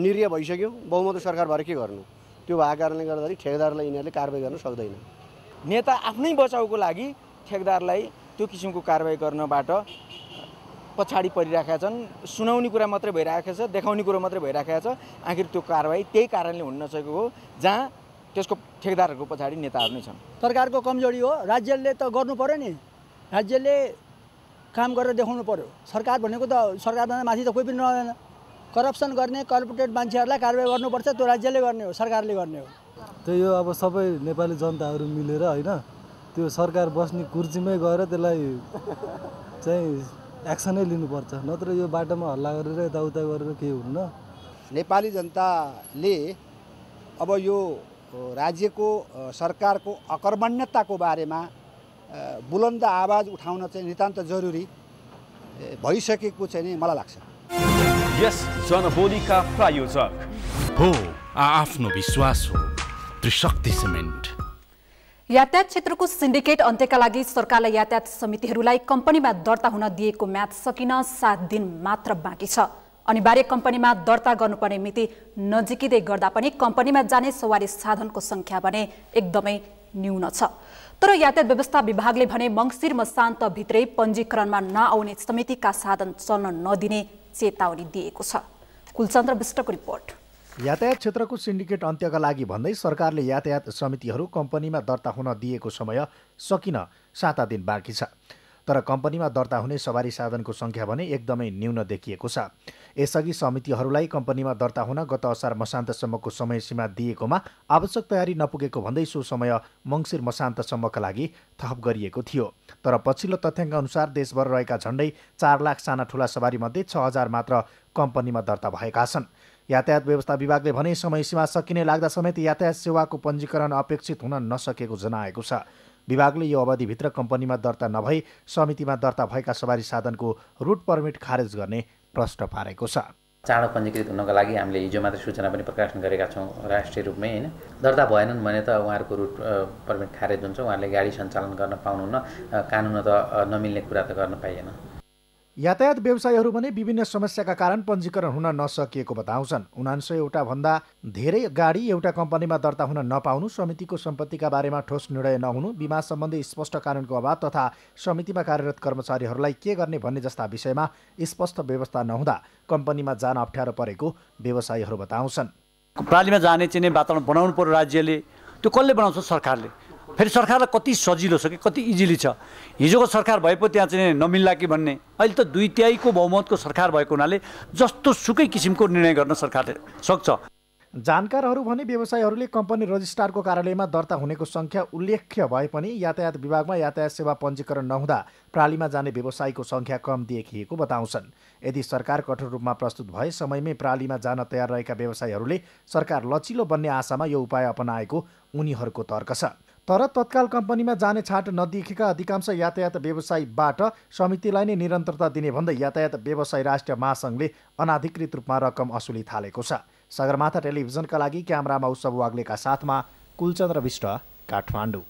निर्य भइसक्यो, बहुमत सरकार भएर के गर्नु? त्यो भएको कारणले गर्दाखेरि ठेकेदारलाई यिनीहरूले कारबाही गर्न सक्दैन। नेता आफ्नै बचाउको लागि ठेकेदारलाई त्यो किसिमको कारबाही गर्नबाट पछाडि परिराखेका छन्। सुनाउने कुरा मात्रै भइरहेको छ, देखाउने कुरा मात्रै भइरहेको छ। आखिर त्यो कारबाही त्यही कारणले हुन नसकेको हो जहाँ त्यसको ठेकेदारहरूको पछाडि नेताहरू नै छन्। सरकारको कमजोरी हो, राज्यले त गर्नु पर्यो नि, राज्यले काम गरेर देखाउनु पर्यो। सरकार भनेको त सरकारभन्दा माथि त कोही पनि रहँदैन। करप्सन गर्ने कर्पोरेट मान्छेहरूलाई कारबाही गर्नुपर्छ, त्यो राज्यले गर्ने हो, सरकारले गर्ने हो। त्यो यो अब सबै नेपाली जनताहरू मिलेर होइन त्यो सरकार बस्ने कुर्सीमै गएर त्यसलाई चाहिँ एक्सनै लिनुपर्छ, नत्र यो बाटोमा हल्ला गरेर यताउता गरेर केही हुन्न। नेपाली जनताले अब यो राज्यको सरकारको अकर्मण्यताको बारेमा बुलन्द आवाज उठाउन चाहिँ नितान्त जरुरी भइसकेको चाहिँ नि मलाई लाग्छ। यस जनबोलीका प्रायोजक हो आफ्नो विश्वास हो त्रिशक्ति सिमेन्ट। यातायात क्षेत्रको सिन्डिकेट अन्त्यका लागि सरकारले यातायात समितिहरूलाई कम्पनीमा दर्ता हुन दिएको म्याद सकिन 7 दिन मात्र बाँकी छ। अनिवार्य कम्पनीमा दर्ता गर्नुपर्ने मिति नजिकिँदै गर्दा पनि कम्पनीमा जाने सवारी साधनको संख्या भने एकदमै न्यून छ। तर यातायात व्यवस्था विभागले भने मङ्सिर मसान्तभित्रै पञ्जीकरणमा नआउने समितिका साधन चल्न नदिने चेतावनी दिएको छ। कुलचन्द्र विष्टको रिपोर्ट। यातायात क्षेत्रको सिन्डिकेट अन्त्यका लागि भन्दै सरकारले यातायात समितिहरू कम्पनीमा दर्ता हुन दिएको समय सकिन 7 दिन बाँकी छ। तर कम्पनीमा दर्ता हुने सवारी साधनको संख्या भने एकदमै न्यून देखिएको छ। यसअघि समितिहरूलाई कम्पनीमा दर्ता हुन गत असार मसान्तसम्मको समय सीमा दिएकोमा आवश्यक तयारी नपुगेको भन्दै सो समय मङ्सिर मसान्तसम्मका लागि थप गरिएको थियो। तर पछिल्लो तथ्याङ्क अनुसार देशभर रहेका झण्डै 4 लाख साना ठुला सवारीमध्ये 6000 मात्र कम्पनीमा दर्ता भएका छन्। यातायात व्यवस्था विभागले भने समय सीमा सकिने लाग्दा समेत यातायात सेवाको पञ्जीकरण अपेक्षित हुन नसकेको जनाएको छ। विभागले यो अवधिभित्र कम्पनीमा दर्ता नभई समितिमा दर्ता भएका सवारी साधनको रुट पर्मिट खारेज गर्ने प्रश्न पारेको छ। चाँडो पञ्जीकृत हुनको लागि हामीले हिजो मात्र सूचना पनि प्रकाशन गरेका छौँ राष्ट्रिय रूपमै हैन। दर्ता भएनन् भने त उहाँहरूको रुट पर्मिट खारेज हुन्छ, उहाँहरूले गाडी सञ्चालन गर्न पाउनुहुन्न, कानुन त नमिल्ने कुरा त गर्न पाइएन। यातायात व्यवसायीहरू भने विभिन्न समस्याका कारण पञ्जीकरण हुन नसकिएको बताउँछन्। 79 भन्दा धेरै गाडी एउटा कम्पनीमा दर्ता हुन नपाउनु, समितिको सम्पत्तिका बारेमा ठोस निर्णय नहुनु, बिमा सम्बन्धी स्पष्ट कानुनको अभाव तथा समितिमा कार्यरत कर्मचारीहरूलाई के गर्ने भन्ने जस्ता विषयमा स्पष्ट व्यवस्था नहुँदा कम्पनीमा जान अप्ठ्यारो परेको व्यवसायीहरू बताउँछन्। प्रणालीमा जाने चाहिँ वातावरण बनाउनु पर्यो राज्यले, त्यो कसले बनाउँछ? सरकारले। फेरि सरकारलाई कति सजिलो छ कि कति इजिली छ। हिजोको सरकार भएपछि त्यहाँ चाहिँ नमिल्ला कि भन्ने, अहिले त 2/3 बहुमतको सरकार भएको हुनाले जस्तो सुकै किसिमको निर्णय गर्न सरकारले सक्छ। जानकारहरू भने व्यवसायीहरूले कम्पनी रजिस्ट्रारको कार्यालयमा दर्ता हुनेको सङ्ख्या उल्लेख्य भए पनि यातायात विभागमा यातायात सेवा पञ्जीकरण नहुँदा प्रालीमा जाने व्यवसायीको सङ्ख्या कम देखिएको बताउँछन्। यदि सरकार कठोर रूपमा प्रस्तुत भए समयमै प्रालीमा जान तयार रहेका व्यवसायीहरूले सरकार लचिलो बन्ने आशामा यो उपाय अपनाएको उनीहरूको तर्क छ। तर तत्काल कम्पनीमा जाने छाट नदेखिएका अधिकांश यातायात व्यवसायीबाट समितिलाई नै निरन्तरता दिने भन्दै यातायात व्यवसायी राष्ट्रिय महासङ्घले अनाधिकृत रूपमा रकम असुली थालेको छ। सगरमाथा टेलिभिजनका लागि क्यामेरामा उत्सव वाग्लेका साथमा कुलचन्द्र विष्ट, काठमाडौँ।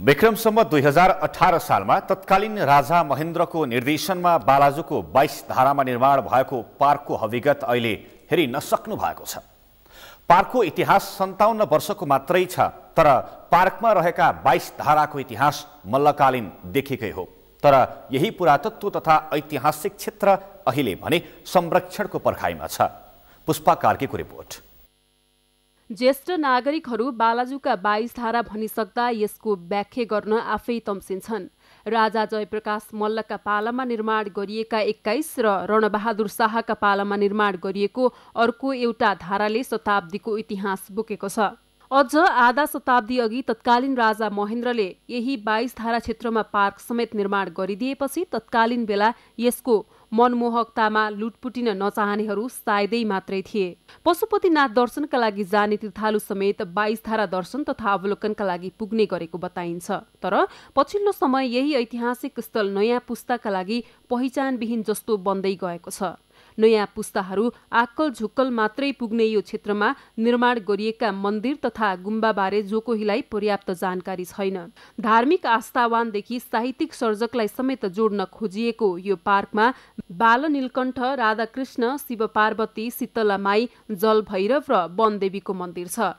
विक्रम सम्वत 2018 सालमा तत्कालीन राजा महेन्द्रको निर्देशनमा बालाजुको 22 धारामा निर्माण भएको पार्कको हविगत अहिले हेरि नसक्नु भएको छ। पार्कको इतिहास 57 वर्षको मात्रै छ, तर पार्कमा रहेका 22 धाराको इतिहास मल्लकालीन देखेकै हो। तर यही पुरातत्व तथा ऐतिहासिक क्षेत्र अहिले भने संरक्षणको पर्खाइमा छ। पुष्पा कार्कीको रिपोर्ट। ज्येष्ठ नागरिकहरू बालाजुका 22 धारा भनिसक्दा यसको व्याख्या गर्न आफै तम्सिन्छन्। राजा जयप्रकाश मल्लका पालामा निर्माण गरिएका 21 र रणबहादुर शाहका पालामा निर्माण गरिएको अर्को एउटा धाराले शताब्दीको इतिहास बोकेको छ। अझ आधा शताब्दी अघि तत्कालीन राजा महेन्द्रले यही 22 धारा क्षेत्रमा पार्क समेत निर्माण गरिदिएपछि तत्कालीन बेला यसको मनमोहकतामा लुटपुटिन नचाहनेहरू सायदै मात्रै थिए। पशुपतिनाथ दर्शनका लागि जाने तीर्थालु समेत 22 धारा दर्शन तथा अवलोकनका लागि पुग्ने गरेको बताइन्छ। तर पछिल्लो समय यही ऐतिहासिक स्थल नयाँ पुस्ताका लागि पहिचानविहीन जस्तो बन्दै गएको छ। नयाँ पुस्ताहरू आक्कल झुक्कल मात्रै पुग्ने यो क्षेत्रमा निर्माण गरिएका मन्दिर तथा गुम्बाबारे जो कोहीलाई पर्याप्त जानकारी छैन। धार्मिक आस्थावानदेखि साहित्यिक सर्जकलाई समेत जोड्न खोजिएको यो पार्कमा बालनीलकण्ठ, राधाकृष्ण, शिव पार्वती, शीतलामाई, जलभैरव र वनदेवीको मन्दिर छ।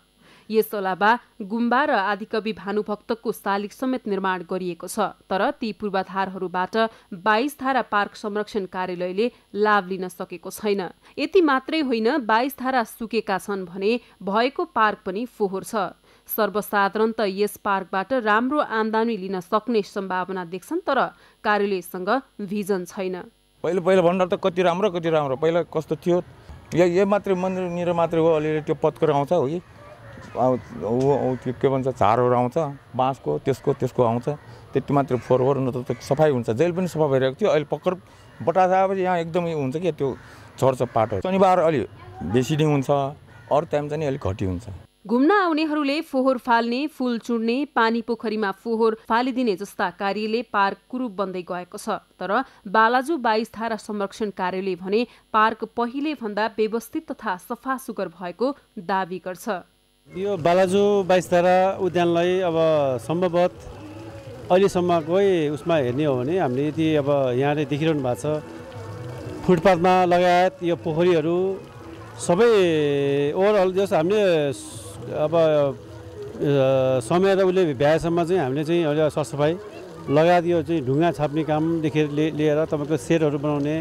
यस अलावा गुम्बा र आदिकवि भानुभक्तको शालिग समेत निर्माण गरिएको छ। तर ती पूर्वाधारहरूबाट 22 धारा पार्क संरक्षण कार्यालयले लाभ लिन सकेको छैन। यति मात्रै होइन, 22 धारा सुकेका छन् भने भएको पार्क पनि फोहोर छ। सर्वसाधारण त यस पार्कबाट राम्रो आम्दानी लिन सक्ने सम्भावना देख्छन्, तर कार्यालयसँग भिजन छैन। पहिला भन्दा त कति राम्रो पहिला कस्तो थियो, यो मात्रै मन्दिरनिर मात्रै हो, अलिअलि त्यो पत्कर आउँछ हो कि के भन्छ झारहरू आउँछ बाँसको, त्यसको आउँछ, त्यति मात्रै फोहोर न त सफाइ हुन्छ। जेल पनि सफा भइरहेको थियो, अहिले पक्कर बटास आएपछि यहाँ एकदमै हुन्छ कि त्यो झर्छ पाटो। शनिबार अलि बेसी नै हुन्छ, अरू टाइम चाहिँ अलिक घटी हुन्छ। घुम्न आउनेहरूले फोहोर फाल्ने, फूल चुड्ने, पानी पोखरीमा फोहोर फालिदिने जस्ता कार्यले पार्क कुरूप बन्दै गएको छ। तर बालाजु 22 धारा संरक्षण कार्यालय भने पार्क पहिले भन्दा व्यवस्थित तथा सफा सुग्घर भएको दावी गर्छ। यो बालाजु 22 धारा उद्यानलाई अब सम्भवतः अहिलेसम्मकै उसमा हेर्ने हो भने हामीले यति अब यहाँले देखिरहनु भएको छ, फुटपाथमा लगायत यो पोखरीहरू सबै ओभरअल जस्तो हामीले अब समय त उसले भ्याएसम्म चाहिँ हामीले चाहिँ अहिले सरसफाइ लगायत यो चाहिँ ढुङ्गा छाप्ने कामदेखि लिएर तपाईँको सेडहरू बनाउने,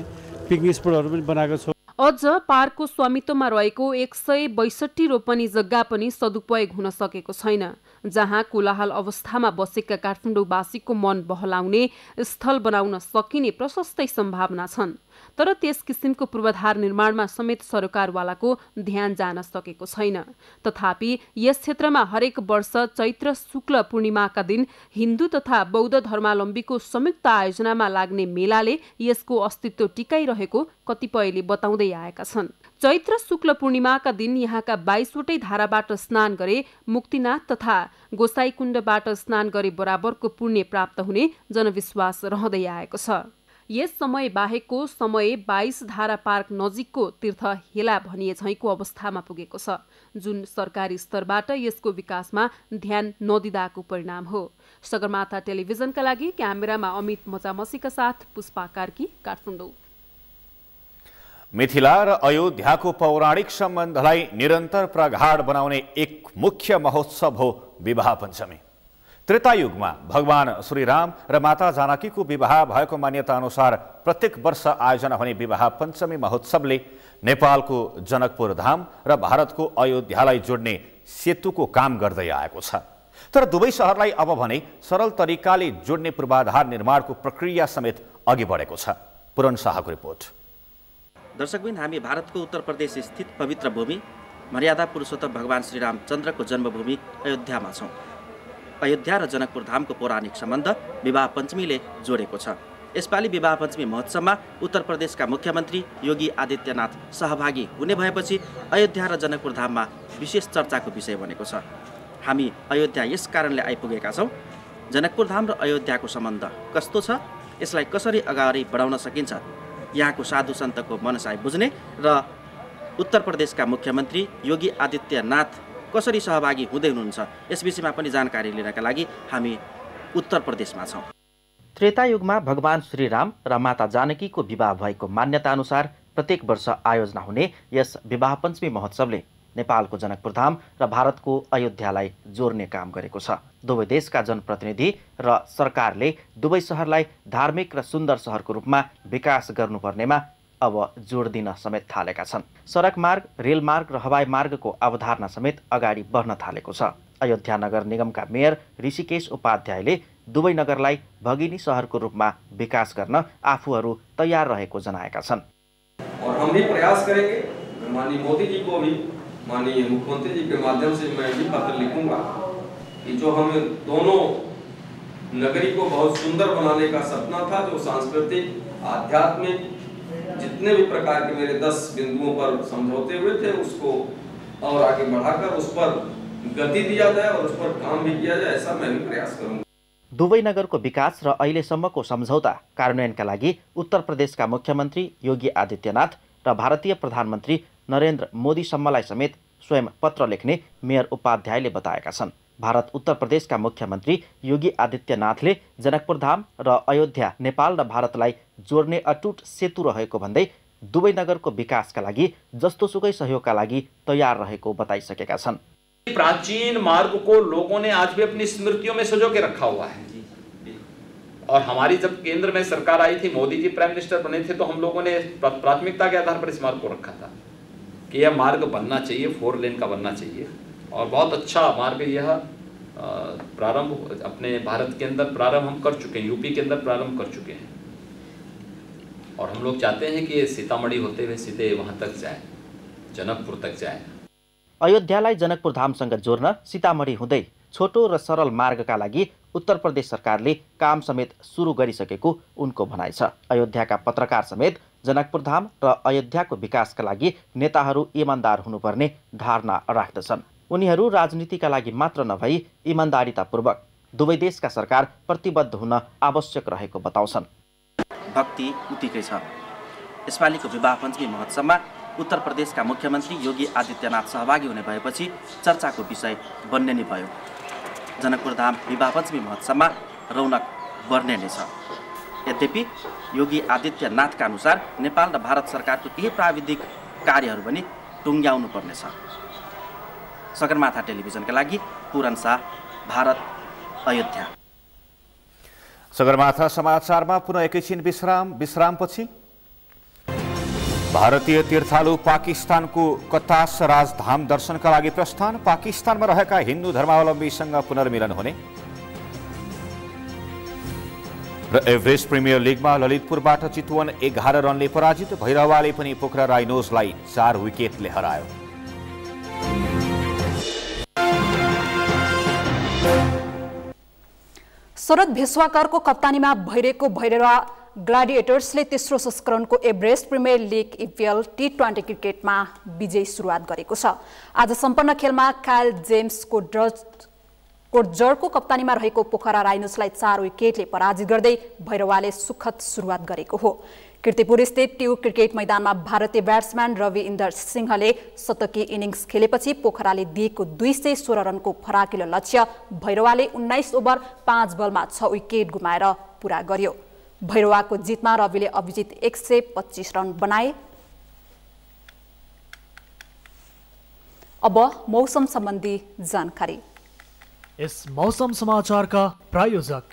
पिकनिक स्पोटहरू पनि बनाएको छौँ। अझ पार्कको स्वामित्वमा रहेको 162 रोपनी जग्गा पनि सदुपयोग हुन सकेको छैन, जहाँ कोलाहल अवस्थामा बसेका काठमाडौँवासीको मन बहलाउने स्थल बनाउन सकिने प्रशस्तै सम्भावना छन्। तर त्यस किसिमको पूर्वाधार निर्माणमा समेत सरकारवालाको ध्यान जान सकेको छैन। तथापि यस क्षेत्रमा हरेक वर्ष चैत्र शुक्ल पूर्णिमाका दिन हिन्दू तथा बौद्ध धर्मावलम्बीको संयुक्त आयोजनामा लाग्ने मेलाले यसको अस्तित्व टिकाइरहेको कतिपयले बताउँदै आएका छन्। चैत्र शुक्ल पूर्णिमाका दिन यहाँका 22 वटै धाराबाट स्नान गरे मुक्तिनाथ तथा गोसाईकुण्डबाट स्नान गरे बराबरको पुण्य प्राप्त हुने जनविश्वास रहँदै आएको छ। यस समय बाहेकको समय 22 धारा पार्क नजिकको तीर्थ हेला भनिए झैँको अवस्थामा पुगेको छ, जुन सरकारी स्तरबाट यसको विकासमा ध्यान नदिँदाको परिणाम हो। सगरमाथा टेलिभिजनका लागि क्यामेरामा अमित मचामसीका साथ पुष्पा कार्की, काठमाडौँ। मिथिला र अयोध्याको पौराणिक सम्बन्धलाई निरन्तर प्रगाढ बनाउने एक मुख्य महोत्सव हो विवाह पञ्चमी। त्रेतायुगमा भगवान श्रीराम र माता जानकीको विवाह भएको मान्यता अनुसार प्रत्येक वर्ष आयोजना हुने विवाह पञ्चमी महोत्सवले नेपालको जनकपुर धाम र भारतको अयोध्यालाई जोड्ने सेतुको काम गर्दै आएको छ। तर दुवै शहरलाई अब भने सरल तरिकाले जोड्ने पूर्वाधार निर्माणको प्रक्रिया समेत अघि बढेको छ। पुरन शाहको रिपोर्ट। दर्शकबिन हामी भारतको उत्तर प्रदेश स्थित पवित्र भूमि मर्यादा पुरुषोत्तम भगवान श्री रामचन्द्रको जन्मभूमि अयोध्यामा छौँ। अयोध्या र जनकपुर धामको पौराणिक सम्बन्ध विवाह पञ्चमीले जोडेको छ। यसपालि विवाह पञ्चमी महोत्सवमा उत्तर प्रदेशका मुख्यमन्त्री योगी आदित्यनाथ सहभागी हुने भएपछि अयोध्या र जनकपुर धाममा विशेष चर्चाको विषय बनेको छ। हामी अयोध्या यस कारणले आइपुगेका छौँ। जनकपुर धाम र अयोध्याको सम्बन्ध कस्तो छ, यसलाई कसरी अगाडि बढाउन सकिन्छ, यहाँको साधु सन्तको मनसाय बुझ्ने र उत्तर प्रदेशका मुख्यमन्त्री योगी आदित्यनाथ कसरी सहभागी हुँदै हुनुहुन्छ यस विषयमा पनि जानकारी लिनका लागि हामी उत्तर प्रदेशमा छौँ। त्रेतायुगमा भगवान श्रीराम र माता जानकीको विवाह भएको मान्यता अनुसार प्रत्येक वर्ष आयोजना हुने यस विवाह पञ्चमी महोत्सवले नेपालको जनकपुर धाम र भारतको अयोध्यालाई जोड्ने काम गरेको छ। दुवै देशका जनप्रतिनिधि र सरकारले दुवै सहरलाई धार्मिक र सुन्दर सहरको रूपमा विकास गर्नुपर्नेमा अब जोड दिन समेत थालेका छन्। सडक मार्ग, रेल मार्ग र हवाई मार्गको अवधारणा समेत अगाडि बढ्न थालेको छ। अयोध्या नगर निगमका मेयर ऋषिकेश उपाध्यायले दुवै नगरलाई भगिनी सहरको रूपमा विकास गर्न आफूहरू तयार रहेको जनाएका छन्। और हम भी प्रयास करेंगे, माननीय मोदी जी को भी, माननीय मुख्यमंत्री जी के माध्यम से मैं भी पत्र लिखूंगा कि जो हम दोनों नगरी को बहुत सुंदर बनाने का सपना था, जो सांस्कृतिक, आध्यात्मिक, जितने भी प्रकार के मेरे 10 बिंदुओं पर समझौते हुए थे, उसको और आगे बढ़ाकर उस पर गति दिया जाए और उस पर काम भी किया जाए, ऐसा मैं भी प्रयास करूंगा। दुवै नगरको विकास र अहिलेसम्मको सम्झौता कार्यान्वयनका लागि उत्तर प्रदेशका मुख्यमन्त्री योगी आदित्यनाथ र भारतीय प्रधानमन्त्री नरेन्द्र मोदीसम्मलाई समेत स्वयं पत्र लेख्ने मेयर उपाध्यायले बताएका छन्। भारत उत्तर प्रदेशका मुख्यमन्त्री योगी आदित्यनाथले जनकपुर धाम र अयोध्या नेपाल र भारतलाई जोड्ने अटुट सेतु रहेको भन्दै दुवै नगरको विकासका लागि जस्तोसुकै सहयोगका लागि तयार रहेको बताइसकेका छन्। प्राचीन मार्ग को लोगों ने आज भी अपनी स्मृतियों में सजो के रखा हुआ है और हमारी जब केंद्र में सरकार आई थी, मोदी जी प्राइम मिनिस्टर बने थे, तो हम लोगों ने प्राथमिकता के आधार पर इस मार्ग को रखा था कि यह मार्ग बनना चाहिए, 4 लेन का बनना चाहिए और बहुत अच्छा मार्ग यह प्रारंभ अपने भारत के अंदर प्रारंभ हम कर चुके हैं, यूपी के अंदर प्रारंभ कर चुके हैं और हम लोग चाहते हैं कि ये सीतामढ़ी होते हुए सीधे वहाँ तक जाए, जनकपुर तक जाए। अयोध्यालाई जनकपुर धामसँग जोड्न सीतामढ़ी हुँदै छोटो र सरल मार्गका लागि उत्तर प्रदेश सरकारले काम समेत सुरु गरिसकेको उनको भनाइ छ। अयोध्याका पत्रकार समेत जनकपुर धाम र अयोध्याको विकासका लागि नेताहरू इमान्दार हुनुपर्ने धारणा राख्दछन्। उनीहरू राजनीतिका लागि मात्र नभई इमान्दारितापूर्वक दुवै देशका सरकार प्रतिबद्ध हुन आवश्यक रहेको बताउँछन्। भक्ति उत्तिकै छ। यसपालिको विवाह पञ्चमी महोत्सवमा उत्तर प्रदेशका मुख्यमन्त्री योगी आदित्यनाथ सहभागी हुने भएपछि चर्चाको विषय बन्ने नै भयो। जनकपुर धाम विवाह पञ्चमी महोत्सवमा रौनक बढ्ने नै छ। यद्यपि योगी आदित्यनाथका अनुसार नेपाल र भारत सरकारको केही प्राविधिक कार्यहरू पनि टुङ्ग्याउनु पर्नेछ। सगरमाथा टेलिभिजनका लागि पूरन शाह, भारत, अयोध्या। सगरमाथा समाचारमा पुनः एकैछिन विश्रामपछि भारतीय तीर्थालु पाकिस्तानको कतास राजधाम दर्शनका लागि प्रस्थान। पाकिस्तानमा रहेका हिन्दू धर्मावलम्बीसँग पुनर्मिलन हुने र एभरेस्ट प्रिमियर लिगमा ललितपुरबाट चितवन 11 रनले पराजित। भैरवाले पनि पोखरा राइनोजलाई 4 विकेटले हरायो। शरद भेष्वाकरको कप्तानीमा भइरहेको भैरवा ग्लाडिएटर्सले तेस्रो संस्करणको Everest premier league EPL T20 क्रिकेटमा विजयी सुरुवात गरेको छ। आज सम्पन्न खेलमा कायल जेम्स कोटजरको कप्तानीमा रहेको पोखरा राइनोजलाई 4 विकेटले पराजित गर्दै भैरवाले सुखद सुरुवात गरेको हो। कीर्तिपुर स्थित ट्यु क्रिकेट मैदानमा भारतीय ब्याट्सम्यान रवि इन्दर सिंहले शतकीय इनिङ्स खेलेपछि पोखराले दिएको 216 रनको फराकिलो लक्ष्य भैरवाले 19 ओभर 5 बलमा 6 विकेट गुमाएर पूरा गर्यो। भैरवाको जितमा रविले अभिजित 125 रन बनाए। अब मौसम सम्बन्धी जानकारी। इस मौसम समाचार का प्रायोजक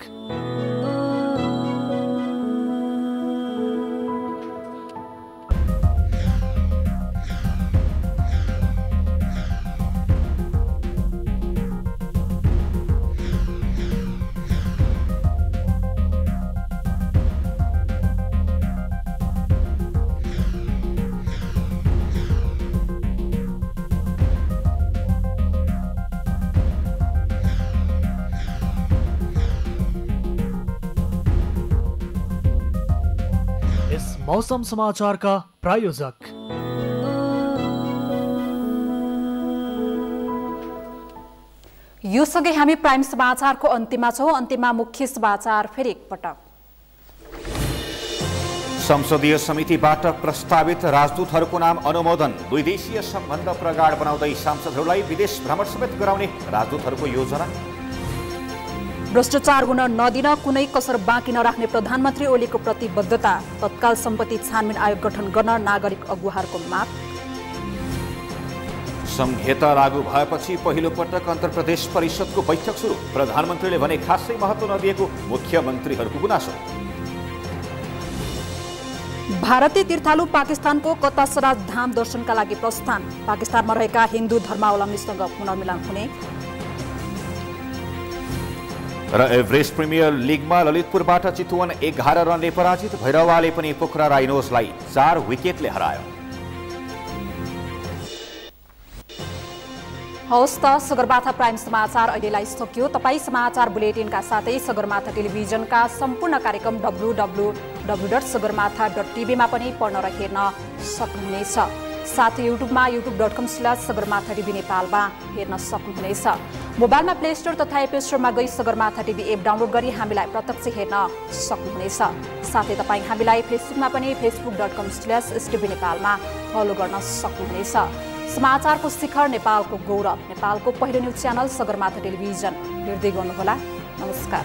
मौसम समाचारका प्रायोजक यो सँगै हामी प्राइम समाचारको अन्त्यमा छौं। अन्त्यमा मुख्य समाचार फेरि एकपटक। संसदीय समितिबाट प्रस्तावित राजदूतहरूको नाम अनुमोदन। दुई देशीय सम्बन्ध प्रगाढ बनाउँदै सांसदहरूलाई विदेश भ्रमण समेत गराउने राजदूतहरूको योजना। भ्रष्टाचार हुन नदिन कुनै कसर बाँकी नराख्ने प्रधानमन्त्री ओलीको प्रतिबद्धता। तत्काल सम्पत्ति छानबिन आयोग गठन गर्न नागरिक अगुवाहरूको माग। संहिता लागू भएपछि पहिलो पटक अन्तर प्रदेश परिषदको बैठक सुरु। प्रधानमन्त्रीले भने खासै महत्त्व नदिएको मुख्यमन्त्रीहरूको गुनासो। भारतीय तीर्थालु पाकिस्तानको कतासराज धाम दर्शनका लागि प्रस्थान। पाकिस्तानमा रहेका हिन्दू धर्मावलम्बीसँग पुनर्मिलन हुने। र एभरेस्ट प्रिमियर लिगमा ललितपुरबाट चितवन 11 रनले पराजित। भैरवाले पनि पोखरा राइनोजलाई 4 विकेटले हरायो। हवस् त सगरमाथा प्राइम समाचार अहिलेलाई सकियो। तपाईँ समाचार बुलेटिनका साथै सगरमाथा टेलिभिजनका सम्पूर्ण कार्यक्रम www.sagarmatha.tv मा पनि पढ्न र हेर्न सक्नुहुनेछ। साथै युट्युबमा youtube.com/sagarmatha.tv नेपालमा हेर्न सक्नुहुनेछ। मोबाइलमा प्ले स्टोर तथा एप स्टोरमा गई सगरमाथा टिभी एप डाउनलोड गरी हामीलाई प्रत्यक्ष हेर्न सक्नुहुनेछ। साथै तपाईँ हामीलाई फेसबुकमा पनि facebook.com/stv नेपालमा फलो गर्न सक्नुहुनेछ। समाचारको शिखर नेपालको गौरव नेपालको पहिलो न्युज च्यानल सगरमाथा टेलिभिजन हेर्दै गर्नुहोला। नमस्कार।